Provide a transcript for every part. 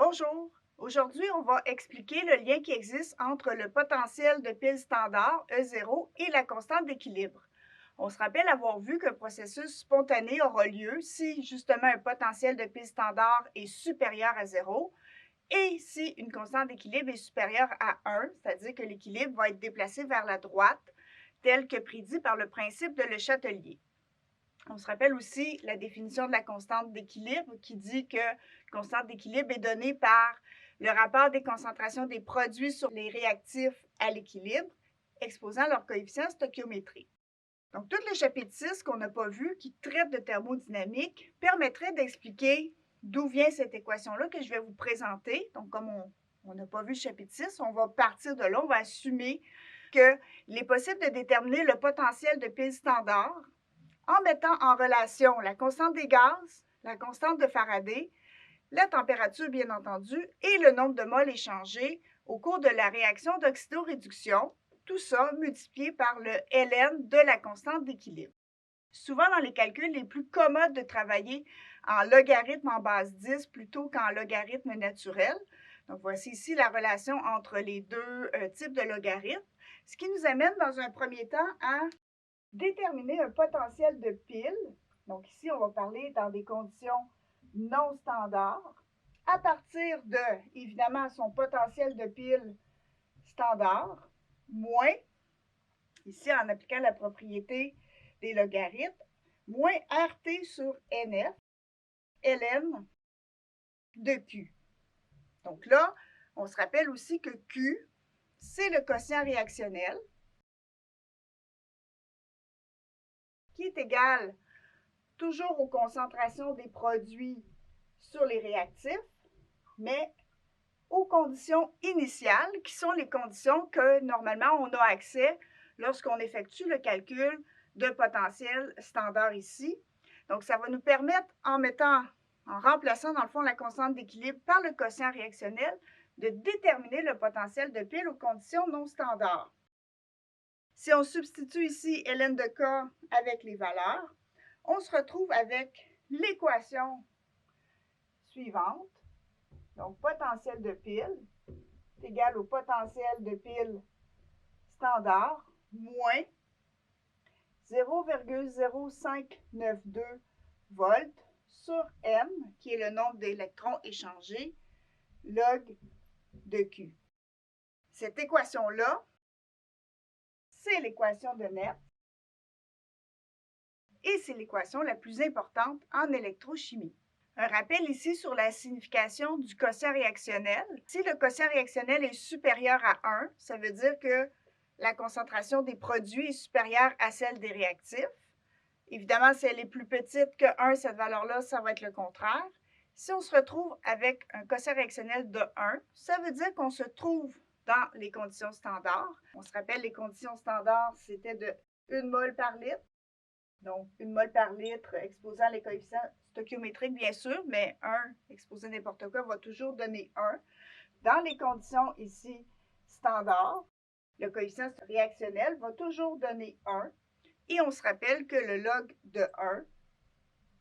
Bonjour! Aujourd'hui, on va expliquer le lien qui existe entre le potentiel de pile standard, E0, et la constante d'équilibre. On se rappelle avoir vu qu'un processus spontané aura lieu si justement un potentiel de pile standard est supérieur à 0 et si une constante d'équilibre est supérieure à 1, c'est-à-dire que l'équilibre va être déplacé vers la droite, tel que prédit par le principe de Le Chatelier. On se rappelle aussi la définition de la constante d'équilibre qui dit que la constante d'équilibre est donnée par le rapport des concentrations des produits sur les réactifs à l'équilibre, exposant leur coefficient stoichiométrique. Donc, tout le chapitre 6 qu'on n'a pas vu, qui traite de thermodynamique, permettrait d'expliquer d'où vient cette équation-là que je vais vous présenter. Donc, comme on n'a pas vu le chapitre 6, on va partir de là, on va assumer qu'il est possible de déterminer le potentiel de pile standard en mettant en relation la constante des gaz, la constante de Faraday, la température bien entendu et le nombre de moles échangés au cours de la réaction d'oxydoréduction, tout ça multiplié par le ln de la constante d'équilibre. Souvent dans les calculs, les plus commodes de travailler en logarithme en base 10 plutôt qu'en logarithme naturel. Donc voici ici la relation entre les deux types de logarithmes, ce qui nous amène dans un premier temps à déterminer un potentiel de pile. Donc ici, on va parler dans des conditions non standards, à partir de, évidemment, son potentiel de pile standard, moins, ici en appliquant la propriété des logarithmes, moins RT sur NF, ln de Q. Donc là, on se rappelle aussi que Q, c'est le quotient réactionnel, qui est égal toujours aux concentrations des produits sur les réactifs, mais aux conditions initiales, qui sont les conditions que normalement on a accès lorsqu'on effectue le calcul de potentiel standard ici. Donc, ça va nous permettre, en remplaçant dans le fond la constante d'équilibre par le quotient réactionnel, de déterminer le potentiel de pile aux conditions non standards. Si on substitue ici ln de K avec les valeurs, on se retrouve avec l'équation suivante. Donc, potentiel de pile est égal au potentiel de pile standard moins 0,0592 volts sur M, qui est le nombre d'électrons échangés, log de Q. Cette équation-là, c'est l'équation de Nernst et c'est l'équation la plus importante en électrochimie. Un rappel ici sur la signification du quotient réactionnel. Si le quotient réactionnel est supérieur à 1, ça veut dire que la concentration des produits est supérieure à celle des réactifs. Évidemment, si elle est plus petite que 1, cette valeur-là, ça va être le contraire. Si on se retrouve avec un quotient réactionnel de 1, ça veut dire qu'on se trouve dans les conditions standards. On se rappelle, les conditions standards, c'était de 1 mol par litre. Donc, 1 mol par litre exposant les coefficients stoichiométriques, bien sûr, mais 1 exposé n'importe quoi va toujours donner 1. Dans les conditions ici standards, le coefficient réactionnel va toujours donner 1. Et on se rappelle que le log de 1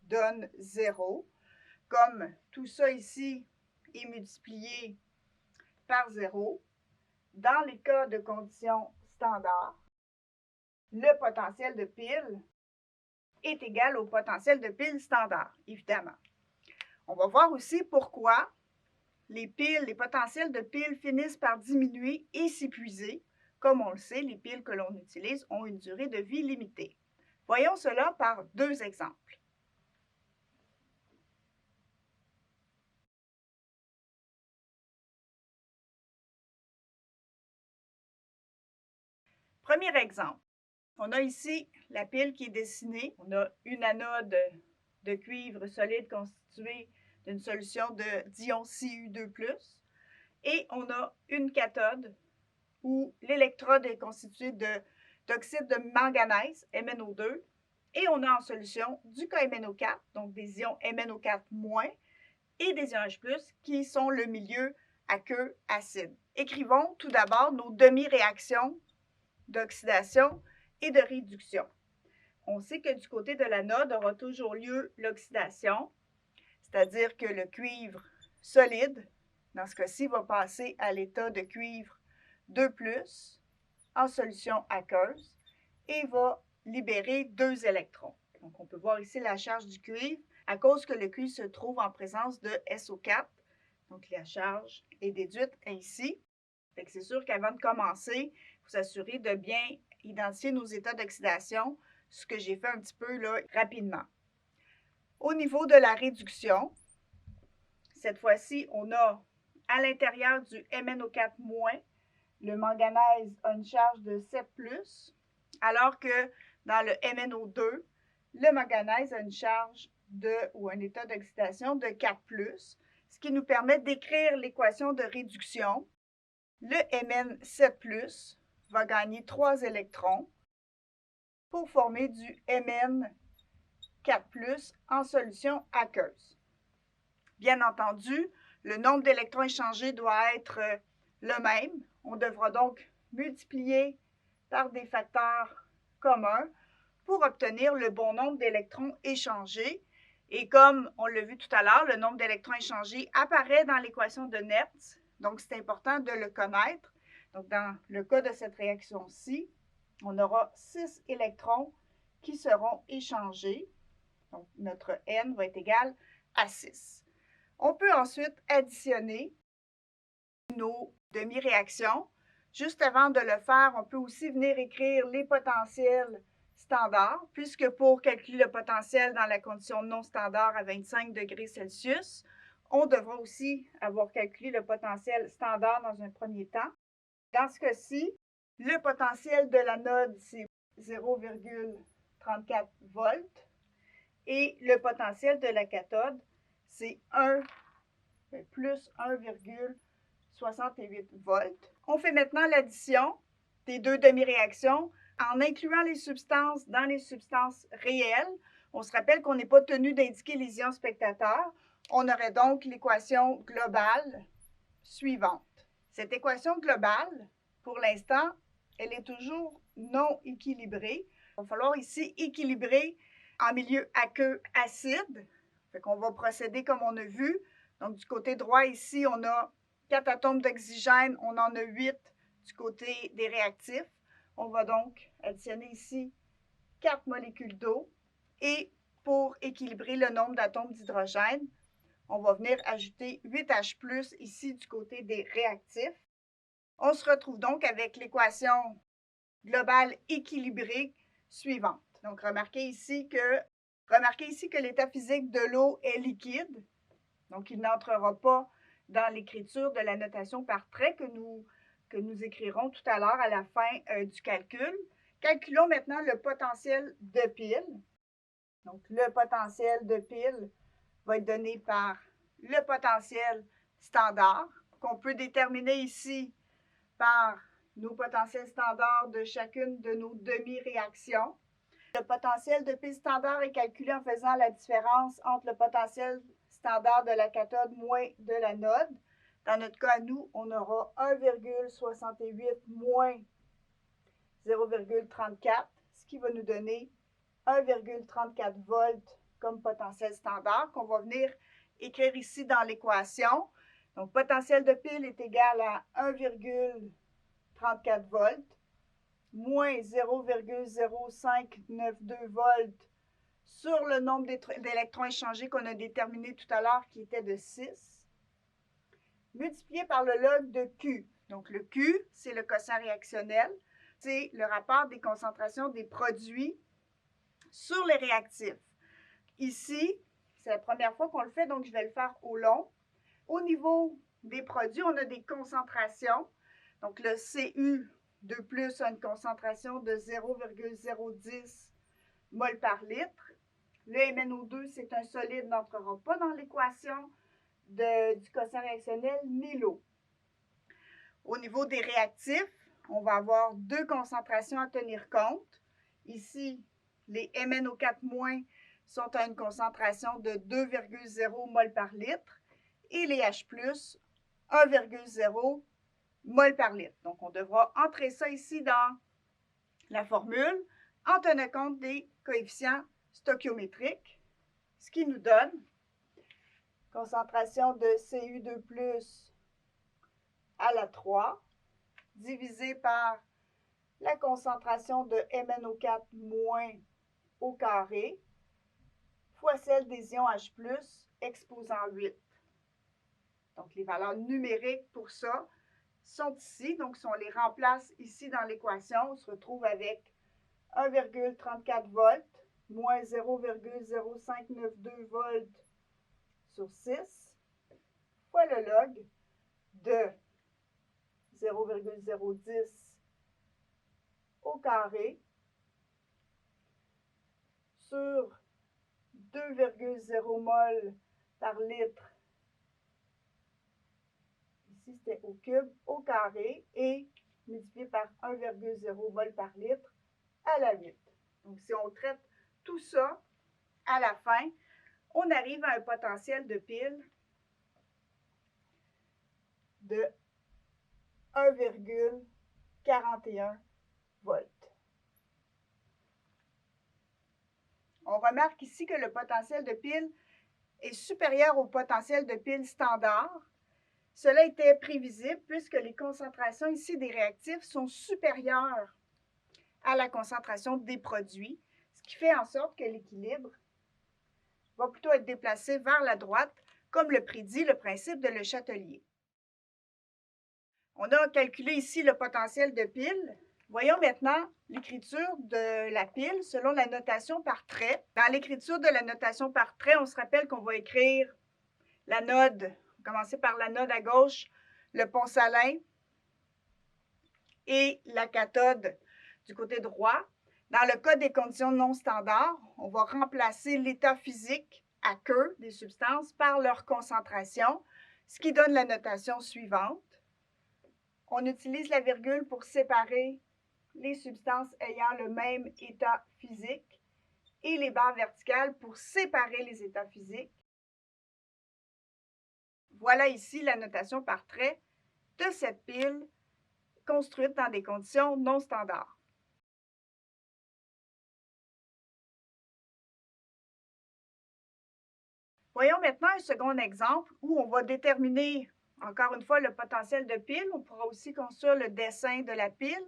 donne 0. Comme tout ça ici est multiplié par 0, dans les cas de conditions standards, le potentiel de pile est égal au potentiel de pile standard, évidemment. On va voir aussi pourquoi les potentiels de piles finissent par diminuer et s'épuiser. Comme on le sait, les piles que l'on utilise ont une durée de vie limitée. Voyons cela par deux exemples. Premier exemple. On a ici la pile qui est dessinée. On a une anode de cuivre solide constituée d'une solution d'ion Cu2+, et on a une cathode où l'électrode est constituée d'oxyde de manganèse, MnO2, et on a en solution du KMnO4, donc des ions MnO4- et des ions H+, qui sont le milieu aqueux acide. Écrivons tout d'abord nos demi-réactions d'oxydation et de réduction. On sait que du côté de l'anode aura toujours lieu l'oxydation, c'est-à-dire que le cuivre solide dans ce cas-ci, va passer à l'état de cuivre 2+, en solution aqueuse, et va libérer 2 électrons. Donc, on peut voir ici la charge du cuivre à cause que le cuivre se trouve en présence de SO4. Donc, la charge est déduite ainsi. C'est sûr qu'avant de commencer, il faut s'assurer de bien identifier nos états d'oxydation, ce que j'ai fait un petit peu là, rapidement. Au niveau de la réduction, cette fois-ci, on a à l'intérieur du MnO4-, le manganèse a une charge de 7+, alors que dans le MnO2, le manganèse a une charge ou un état d'oxydation de 4+, ce qui nous permet d'écrire l'équation de réduction. Le Mn7+, va gagner 3 électrons pour former du Mn4+, en solution aqueuse. Bien entendu, le nombre d'électrons échangés doit être le même. On devra donc multiplier par des facteurs communs pour obtenir le bon nombre d'électrons échangés. Et comme on l'a vu tout à l'heure, le nombre d'électrons échangés apparaît dans l'équation de Nernst, donc c'est important de le connaître. Donc dans le cas de cette réaction-ci, on aura 6 électrons qui seront échangés. Donc notre N va être égal à 6. On peut ensuite additionner nos demi-réactions. Juste avant de le faire, on peut aussi venir écrire les potentiels standards, puisque pour calculer le potentiel dans la condition non standard à 25 degrés Celsius, on devra aussi avoir calculé le potentiel standard dans un premier temps. Dans ce cas-ci, le potentiel de l'anode, c'est 0,34 volts et le potentiel de la cathode, c'est plus 1,68 volts. On fait maintenant l'addition des deux demi-réactions en incluant les substances dans les substances réelles. On se rappelle qu'on n'est pas tenu d'indiquer les ions spectateurs. On aurait donc l'équation globale suivante. Cette équation globale, pour l'instant, elle est toujours non équilibrée. Il va falloir ici équilibrer en milieu aqueux acide. Fait qu'on va procéder comme on a vu. Donc, du côté droit, ici, on a 4 atomes d'oxygène, on en a 8 du côté des réactifs. On va donc additionner ici 4 molécules d'eau. Et pour équilibrer le nombre d'atomes d'hydrogène, on va venir ajouter 8H+, ici du côté des réactifs. On se retrouve donc avec l'équation globale équilibrée suivante. Donc, remarquez ici que l'état physique de l'eau est liquide. Donc, il n'entrera pas dans l'écriture de la notation par trait que nous écrirons tout à l'heure à la fin du calcul. Calculons maintenant le potentiel de pile. Donc, le potentiel de pile va être donné par le potentiel standard, qu'on peut déterminer ici par nos potentiels standards de chacune de nos demi-réactions. Le potentiel de pile standard est calculé en faisant la différence entre le potentiel standard de la cathode moins de l'anode. Dans notre cas, nous, on aura 1,68 moins 0,34, ce qui va nous donner 1,34 volts comme potentiel standard qu'on va venir écrire ici dans l'équation. Donc, potentiel de pile est égal à 1,34 volts moins 0,0592 volts sur le nombre d'électrons échangés qu'on a déterminé tout à l'heure qui était de 6, multiplié par le log de Q. Donc, le Q, c'est le quotient réactionnel. C'est le rapport des concentrations des produits sur les réactifs. Ici, c'est la première fois qu'on le fait, donc je vais le faire au long. Au niveau des produits, on a des concentrations. Donc, le Cu2+ a une concentration de 0,010 mol par litre. Le MnO2, c'est un solide, n'entrera pas dans l'équation du quotient réactionnel ni l'eau. Au niveau des réactifs, on va avoir deux concentrations à tenir compte. Ici, les MnO4- sont à une concentration de 2,0 mol par litre et les H+, 1,0 mol par litre. Donc, on devra entrer ça ici dans la formule en tenant compte des coefficients stoichiométriques, ce qui nous donne concentration de Cu2+, à 3 divisé par la concentration de MnO4 moins au carré fois celle des ions H+, exposant 8. Donc, les valeurs numériques pour ça sont ici. Donc, si on les remplace ici dans l'équation, on se retrouve avec 1,34 volts moins 0,0592 volts sur 6 fois le log de 0,010 au carré sur 2,0 mol par litre, ici c'était au cube, au carré, et multiplié par 1,0 mol par litre à la 8. Donc si on traite tout ça, à la fin, on arrive à un potentiel de pile de 1,41 volts. On remarque ici que le potentiel de pile est supérieur au potentiel de pile standard. Cela était prévisible puisque les concentrations ici des réactifs sont supérieures à la concentration des produits, ce qui fait en sorte que l'équilibre va plutôt être déplacé vers la droite, comme le prédit le principe de Le Chatelier. On a calculé ici le potentiel de pile. Voyons maintenant l'écriture de la pile selon la notation par trait. Dans l'écriture de la notation par trait, on se rappelle qu'on va écrire l'anode, commencer par l'anode à gauche, le pont salin, et la cathode du côté droit. Dans le cas des conditions non standards, on va remplacer l'état physique aqueux des substances par leur concentration, ce qui donne la notation suivante. On utilise la virgule pour séparer les substances ayant le même état physique et les barres verticales pour séparer les états physiques. Voilà ici la notation par trait de cette pile construite dans des conditions non standards. Voyons maintenant un second exemple où on va déterminer encore une fois le potentiel de pile. On pourra aussi construire le dessin de la pile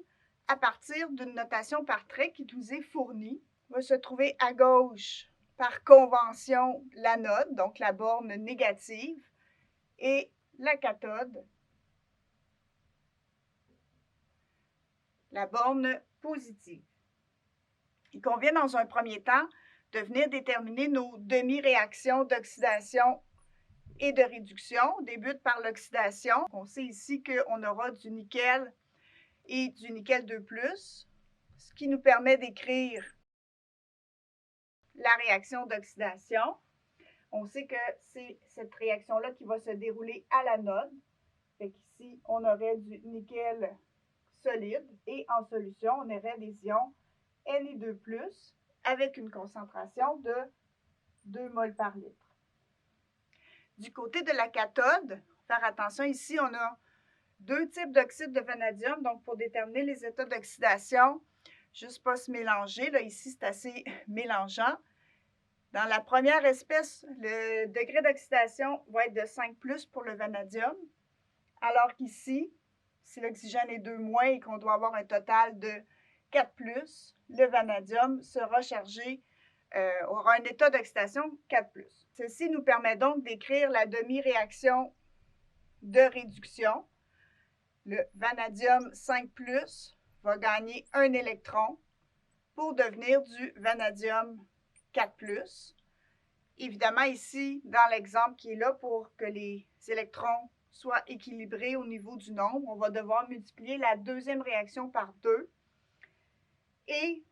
à partir d'une notation par trait qui nous est fournie. On va se trouver à gauche, par convention, l'anode, donc la borne négative, et la cathode, la borne positive. Il convient dans un premier temps de venir déterminer nos demi-réactions d'oxydation et de réduction. On débute par l'oxydation. On sait ici qu'on aura du nickel et du nickel 2+, ce qui nous permet d'écrire la réaction d'oxydation. On sait que c'est cette réaction-là qui va se dérouler à l'anode. Ici, on aurait du nickel solide et en solution, on aurait des ions Na2+, avec une concentration de 2 mol par litre. Du côté de la cathode, faire attention, ici, on a deux types d'oxyde de vanadium. Donc, pour déterminer les états d'oxydation, juste pas se mélanger. Là, ici, c'est assez mélangeant. Dans la première espèce, le degré d'oxydation va être de 5+ pour le vanadium, alors qu'ici, si l'oxygène est 2- et qu'on doit avoir un total de 4+, le vanadium sera chargé, aura un état d'oxydation 4+. Ceci nous permet donc d'écrire la demi-réaction de réduction. Le vanadium 5+ va gagner un électron pour devenir du vanadium 4+. Évidemment, ici, dans l'exemple qui est là, pour que les électrons soient équilibrés au niveau du nombre, on va devoir multiplier la deuxième réaction par 2. Et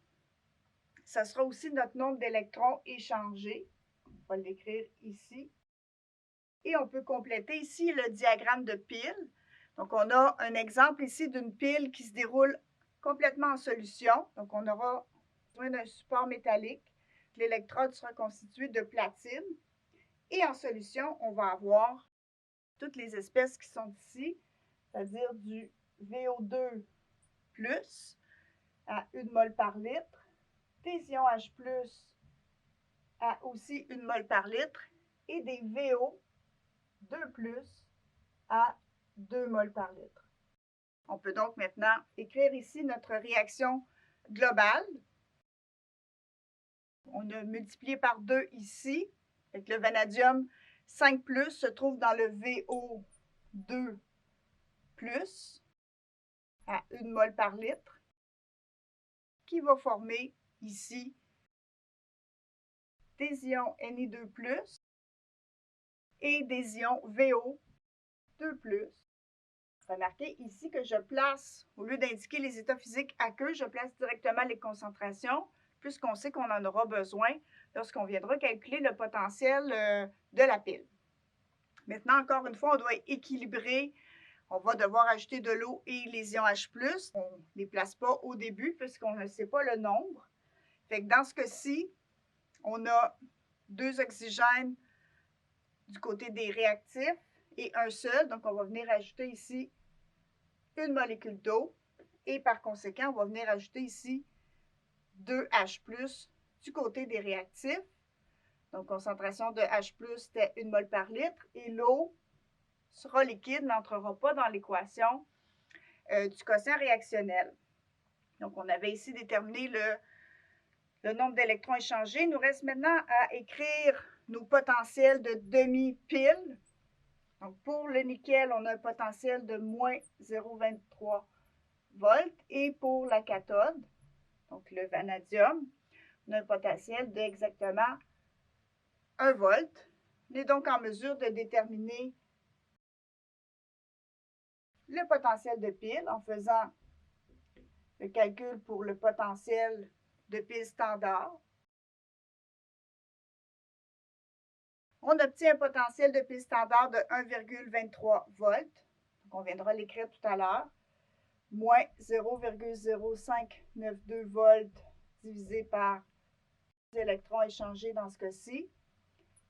ça sera aussi notre nombre d'électrons échangés. On va l'écrire ici. Et on peut compléter ici le diagramme de pile. Donc, on a un exemple ici d'une pile qui se déroule complètement en solution. Donc, on aura besoin d'un support métallique. L'électrode sera constituée de platine. Et en solution, on va avoir toutes les espèces qui sont ici, c'est-à-dire du VO2+ à 1 mol par litre, des ions H+ à aussi 1 mol par litre, et des VO2+ à 2 mol par litre. On peut donc maintenant écrire ici notre réaction globale. On a multiplié par 2 ici. Fait que le vanadium 5 plus se trouve dans le VO2 plus à 1 mol par litre, qui va former ici des ions Na2+, et des ions VO2+. Remarquez ici que je place, au lieu d'indiquer les états physiques aqueux, je place directement les concentrations, puisqu'on sait qu'on en aura besoin lorsqu'on viendra calculer le potentiel de la pile. Maintenant, encore une fois, on doit équilibrer. On va devoir ajouter de l'eau et les ions H+. On ne les place pas au début puisqu'on ne sait pas le nombre. Fait que dans ce cas-ci, on a 2 oxygènes du côté des réactifs et un seul. Donc, on va venir ajouter ici une molécule d'eau. Et par conséquent, on va venir ajouter ici 2 H+, du côté des réactifs. Donc, concentration de H+, c'était 1 mol par litre. Et l'eau sera liquide, n'entrera pas dans l'équation du quotient réactionnel. Donc, on avait ici déterminé le nombre d'électrons échangés. Il nous reste maintenant à écrire nos potentiels de demi-pile. Donc, pour le nickel, on a un potentiel de moins 0,23 volts. Et pour la cathode, donc le vanadium, on a un potentiel d'exactement 1 volt. On est donc en mesure de déterminer le potentiel de pile en faisant le calcul pour le potentiel de pile standard. On obtient un potentiel de pile standard de 1,23 volts. Donc on viendra l'écrire tout à l'heure. Moins 0,0592 volts divisé par les électrons échangés dans ce cas-ci,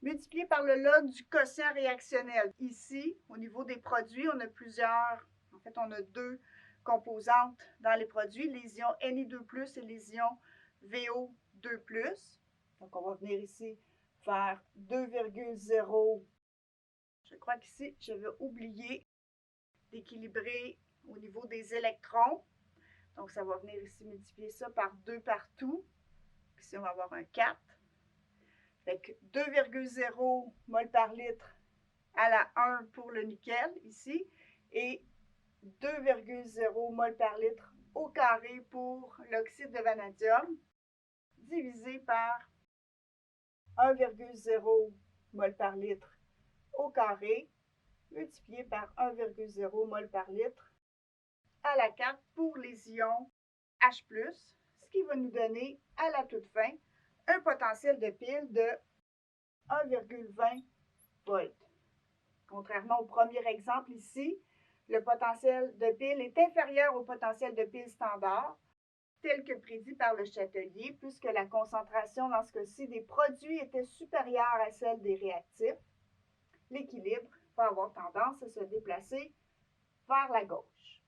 multiplié par le log du quotient réactionnel. Ici, au niveau des produits, on a on a 2 composantes dans les produits, les ions Na2+, et les ions VO2+. Donc, on va venir ici faire 2,0. Je crois qu'ici, je vais oublier d'équilibrer au niveau des électrons. Donc, ça va venir ici multiplier ça par 2 partout. Ici, on va avoir un 4. Fait que 2,0 mol par litre à la 1 pour le nickel, ici, et 2,0 mol par litre au carré pour l'oxyde de vanadium, divisé par 1,0 mol par litre au carré, multiplié par 1,0 mol par litre à la 4 pour les ions H+, ce qui va nous donner à la toute fin un potentiel de pile de 1,20 volts. Contrairement au premier exemple ici, le potentiel de pile est inférieur au potentiel de pile standard, tel que prédit par le Châtelier, puisque la concentration dans ce cas-ci des produits était supérieure à celle des réactifs. L'équilibre va avoir tendance à se déplacer vers la gauche.